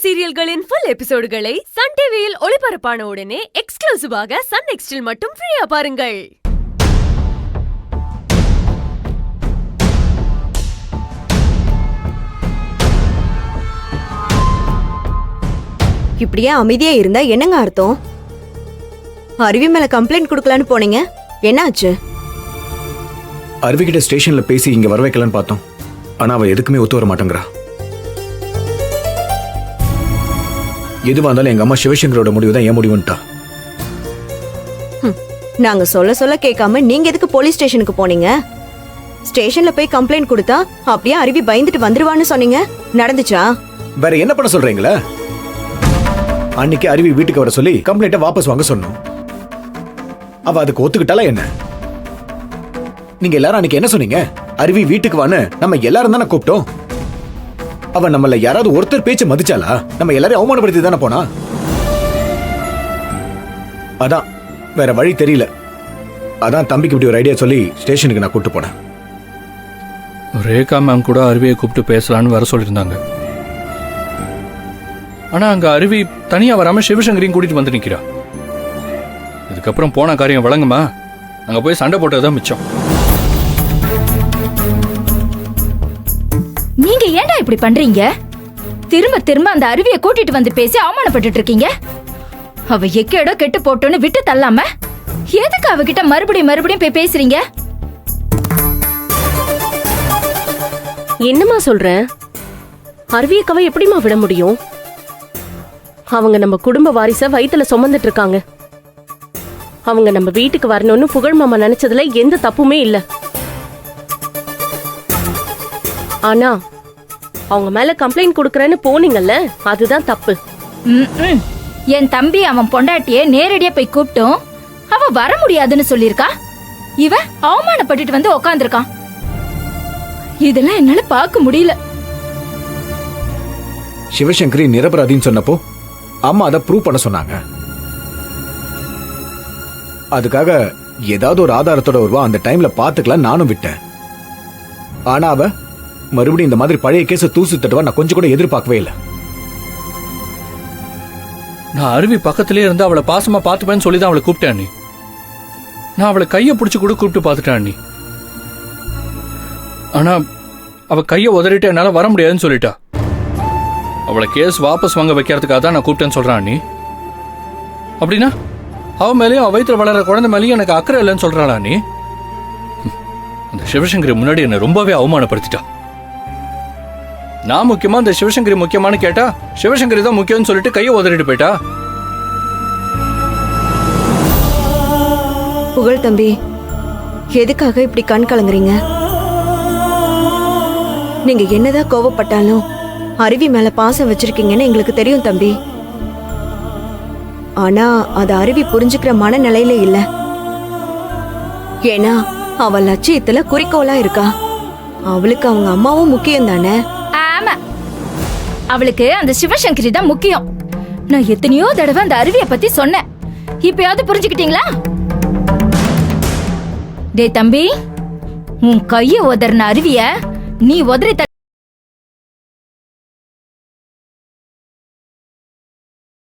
சீரியல்களின் full எபிசோடுகளை Sun டிவியில் ஒளிபரப்பான உடனே எக்ஸ்க்ளூசிவாக சன் நெக்ஸ்டில் மட்டும் ஃப்ரீயா பாருங்கள். இப்படியே அமைதியா இருந்தா என்னங்க அர்த்தம்? அருவி மேல கம்ப்ளைண்ட் கொடுக்கலான்னு போனீங்க, என்ன ஆச்சு? அருவி கிட்ட ஸ்டேஷன்ல பேசி இங்க வர வைக்கலான்னு பார்த்தோம். ஆனா அவ எதுக்குமே ஒத்து வர மாட்டேங்கிறா. எதுவா இருந்தாலும் எங்க அம்மா சிவசங்கரோட முடிவு தான் ஏன் முடிவுன்ட்டா. நாங்க சொல்ல கேட்காம நீங்க எதுக்கு போலீஸ் ஸ்டேஷனுக்கு போனீங்க? ஸ்டேஷன்ல போய் கம்ப்ளைண்ட் கொடுத்தா அப்படியே அருவி பயந்துட்டு வந்துருவான்னு சொன்னீங்க, நடந்துச்சா? வேற என்ன பண்ண சொல்றீங்களா? அன்னைக்கு அருவி வீட்டுக்கு வர சொல்லி கம்ப்ளைண்ட்டை வாபஸ் வாங்க சொன்னோம். அவ அதுக்கு ஒத்துக்கிட்டாலா என்ன? நீங்க எல்லாரும் அன்னைக்கு என்ன சொன்னீங்க? அருவி வீட்டுக்கு வான்னு நம்ம எல்லாரும் தானே கூப்பிட்டோம். அவ நம்மள யாராவது ஒருத்தர் பேச்சு மதிச்சாலா? நம்ம எல்லாரையும் அவமானப்படுத்தி தானே போனா. அதான் வேற வழி தெரியல. அதான் தம்பிக்கு இப்படி ஒரு ஐடியா சொல்லி ஸ்டேஷனுக்கு நான் கூப்பிட்டு போனேன். ரேகா மேம் கூட அருவியை கூப்பிட்டு பேசலான்னு வர சொல்லியிருந்தாங்க. ஆனா அங்க அருவி தனியா வராம சிவசங்கரையும் கூட்டிட்டு வந்து நிக்கிறா. இதுக்கப்புறம் போன காரியம் வழங்குமா? அங்க போய் சண்டை போட்டதுதான் மிச்சம். நீங்க ஏன்டா இப்படி பண்றீங்க? திரும்ப அந்த அருவியை கூட்டிட்டு வந்து பேசி அவமானப்பட்டு இருக்கீங்க. அவ எக்கேடோ கெட்டு போட்டோன்னு விட்டு தள்ளாம எதுக்கு அவகிட்ட மறுபடியும் போய் பேசுறீங்க? என்னமா சொல்ற? அருவியக்காவை எப்படிமா விட முடியும்? அவங்க நம்ம குடும்ப வாரிச வயித்துல சுமந்துட்டு இருக்காங்க. அவங்க நம்ம வீட்டுக்கு வரணும்னு புகழ் மாமா நினைச்சதுல எந்த தப்புமே இல்ல. ஆனா அவங்க மேல கம்ப்ளைண்ட் கொடுக்கறேன்னு போனீங்கல்ல, அதுதான் தப்பு. என் தம்பி அவன் பொண்டாட்டிய நேரடியா போய் கூப்பிட்டோம், அவ வர முடியாதுன்னு சொல்லிருக்கா. இவ அவமானப்பட்டுட்டு வந்து உக்காந்துருக்கான். இதெல்லாம் என்னால பார்க்க முடியல. சிவசங்கரி நிரபராதின்னு சொன்னப்போ அம்மா அதை ப்ரூவ் பண்ண சொன்னாங்க. அதுக்காக ஏதாவது ஒரு ஆதாரத்தோட வருவா, அந்த டைம்ல பாத்துக்கலாம் நானும் விட்டேன். ஆனா அவ மறுபடியும் இந்த மாதிரி பழைய கேஸ தூசு தட்டுவா நான் கொஞ்சம் கூட எதிர்பார்க்கவே இல்லை. நான் அருவி பக்கத்திலே இருந்து அவளை பாசமா பாத்துப்பேன்னு சொல்லிதான் அவளை கூப்பிட்டேன். நீ நான் அவளை கைய பிடிச்சு கூட கூப்பிட்டு பாத்துட்டேன். நீ ஆனா அவ கைய உதறிட்டு என்னால வர முடியாதுன்னு சொல்லிட்டா. அவளை கேஸ் வாபஸ் வாங்க வைக்கிறதுக்காக தான் நான் கூப்பிட்டேன்னு சொல்றான். நீ அப்படின்னா அவ மேலேயும் அவ வயிற்றுல வளர குழந்தை மேலேயும் எனக்கு அக்கறை இல்லைன்னு சொல்றாளா? நீ அந்த சிவசங்கரி முன்னாடி என்னை ரொம்பவே அவமானப்படுத்திட்டா. நான் முக்கியமா இந்த சிவசங்கரி முக்கியமானு கேட்டா சிவசங்கரி தான் முக்கியம்னு சொல்லிட்டு கையை உதறிட்டு போயிட்டா. புகழ் தம்பி, எதுக்காக இப்படி கண் கலங்குறீங்க? நீங்க என்னதான் கோவப்பட்டாலும் அருவி மேல பாசம் வச்சிருக்கீங்கன்னு எங்களுக்கு தெரியும் தம்பி. ஆனா அது அருவி புரிஞ்சுக்கிற மனநிலையில இல்ல. ஏன்னா அவ லட்சியத்துல குறிக்கோளா இருக்கா. அவளுக்கு அவங்க அம்மாவும் முக்கியம் தானே. ஆமா, அவளுக்கு அந்த சிவசங்கரி தான் முக்கியம். நான் எத்தனையோ தடவை அந்த அருவியை பத்தி சொன்னேன். இப்பயாவது புரிஞ்சுக்கிட்டீங்களா? டேய் தம்பி, உன் கைய உதறின அருவிய நீ உதறி